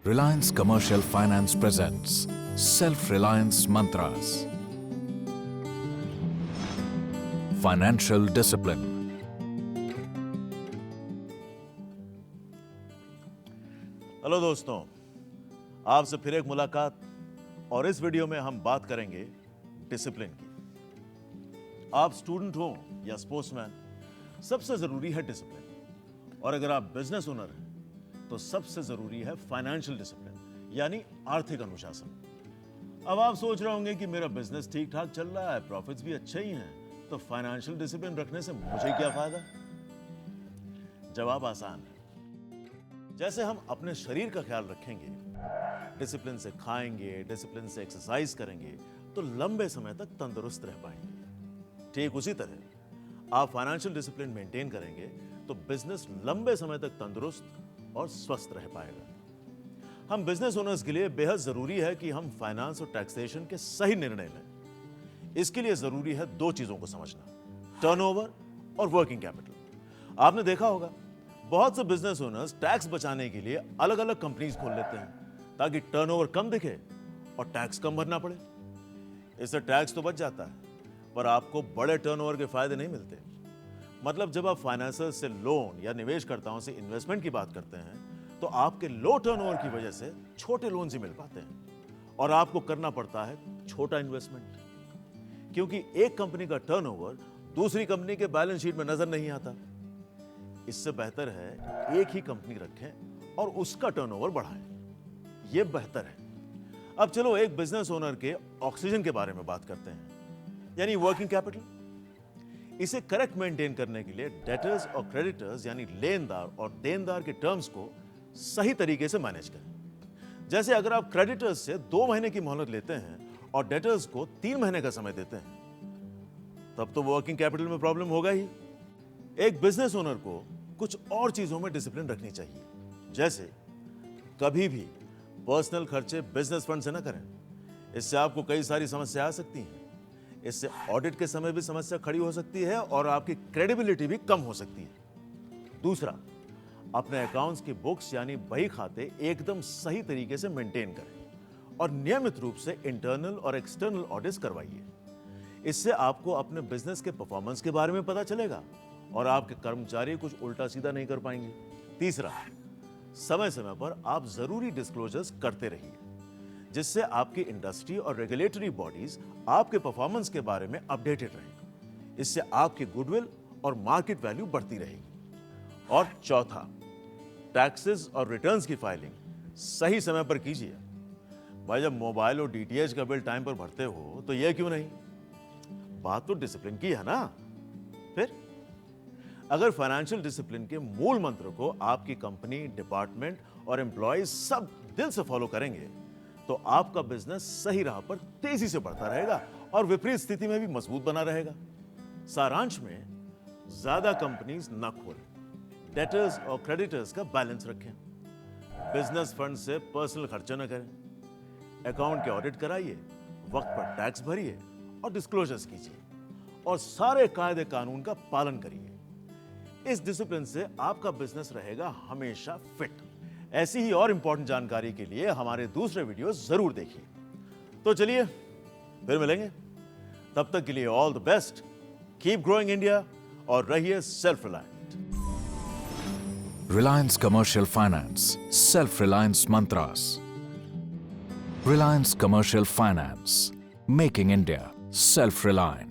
Reliance Commercial Finance presents Self-Reliance Mantras. Financial Discipline. Hello दोस्तों, आपसे फिर एक मुलाकात और इस वीडियो में हम बात करेंगे डिसिप्लिन की। आप स्टूडेंट हो या स्पोर्ट्समैन, सबसे जरूरी है डिसिप्लिन। और अगर आप बिजनेस ओनर हैं तो सबसे जरूरी है फाइनेंशियल डिसिप्लिन, यानी आर्थिक अनुशासन। अब आप सोच रहे होंगे कि मेरा बिजनेस ठीक ठाक चल रहा है, प्रॉफिट्स भी अच्छे ही हैं, तो फाइनेंशियल डिसिप्लिन रखने से मुझे क्या फायदा? जवाब आसान है। जैसे हम अपने शरीर का ख्याल रखेंगे, डिसिप्लिन से खाएंगे, डिसिप्लिन से एक्सरसाइज करेंगे, तो लंबे समय तक तंदुरुस्त रह पाएंगे। ठीक उसी तरह आप फाइनेंशियल डिसिप्लिन मेंटेन करेंगे तो बिजनेस लंबे समय तक तंदुरुस्त और स्वस्थ रह पाएगा। हम बिजनेस ओनर्स के लिए बेहद जरूरी है कि हम फाइनेंस और टैक्सेशन के सही निर्णय लें। इसके लिए जरूरी है दो चीजों को समझना, टर्नओवर और वर्किंग कैपिटल। आपने देखा होगा, बहुत से बिजनेस ओनर्स टैक्स बचाने के लिए अलग अलग कंपनीज खोल लेते हैं ताकि टर्नओवर कम दिखे और टैक्स कम भरना पड़े। इससे टैक्स तो बच जाता है, पर आपको बड़े टर्नओवर के फायदे नहीं मिलते। मतलब जब आप फाइनेंसर्स से लोन या निवेशकर्ताओं से इन्वेस्टमेंट की बात करते हैं तो आपके लो टर्नओवर की वजह से छोटे लोन ही मिल पाते हैं और आपको करना पड़ता है छोटा इन्वेस्टमेंट, क्योंकि एक कंपनी का टर्नओवर दूसरी कंपनी के बैलेंस शीट में नजर नहीं आता। इससे बेहतर है एक ही कंपनी रखें और उसका टर्नओवर बढ़ाएं। यह बेहतर है। अब चलो एक बिजनेस ओनर के ऑक्सीजन के बारे में बात करते हैं, यानी वर्किंग कैपिटल। इसे करेक्ट मेंटेन करने के लिए डेटर्स और क्रेडिटर्स यानी लेनदार और देनदार के टर्म्स को सही तरीके से मैनेज करें। जैसे अगर आप क्रेडिटर्स से 2 महीने की मोहलत लेते हैं और डेटर्स को 3 महीने का समय देते हैं, तब तो वर्किंग कैपिटल में प्रॉब्लम होगा ही। एक बिजनेस ओनर को कुछ और चीजों में डिसिप्लिन रखनी चाहिए, जैसे कभी भी पर्सनल खर्चे बिजनेस फंड से ना करें। इससे आपको कई सारी समस्या आ सकती हैं। इससे ऑडिट के समय भी समस्या खड़ी हो सकती है और आपकी क्रेडिबिलिटी भी कम हो सकती है। दूसरा, अपने अकाउंट्स की बुक्स यानी बही खाते एकदम सही तरीके से मेंटेन करें और नियमित रूप से इंटरनल और एक्सटर्नल ऑडिट्स करवाइए। इससे आपको अपने बिजनेस के परफॉर्मेंस के बारे में पता चलेगा और आपके कर्मचारी कुछ उल्टा सीधा नहीं कर पाएंगे। तीसरा, समय समय पर आप जरूरी डिस्क्लोजर्स करते रहिए, जिससे आपकी इंडस्ट्री और रेगुलेटरी बॉडीज आपके परफॉर्मेंस के बारे में अपडेटेड रहें। इससे आपकी गुडविल और मार्केट वैल्यू बढ़ती रहेगी। और चौथा, टैक्सेस और रिटर्न्स की फाइलिंग सही समय पर कीजिए। भाई, जब मोबाइल और डीटीएच का बिल टाइम पर भरते हो तो यह क्यों नहीं? बात तो डिसिप्लिन की है ना। फिर अगर फाइनेंशियल डिसिप्लिन के मूल मंत्र को आपकी कंपनी, डिपार्टमेंट और एम्प्लॉयज सब दिल से फॉलो करेंगे तो आपका बिजनेस सही राह पर तेजी से बढ़ता रहेगा और विपरीत स्थिति में भी मजबूत बना रहेगा। सारांश में, ज्यादा कंपनीज न खोलें, डेटर्स और क्रेडिटर्स का बैलेंस रखें, बिजनेस फंड से पर्सनल खर्चा न करें, अकाउंट के ऑडिट कराइए, वक्त पर टैक्स भरिए और डिस्क्लोजर्स कीजिए और सारे कायदे कानून का पालन करिए। इस डिसिप्लिन से आपका बिजनेस रहेगा हमेशा फिट। ऐसी ही और इंपॉर्टेंट जानकारी के लिए हमारे दूसरे वीडियो जरूर देखिए। तो चलिए फिर मिलेंगे, तब तक के लिए all the best, keep growing India और रहिए self reliant. Reliance Commercial Finance, Self-Reliance Mantras. Reliance Commercial Finance, making India self-reliant.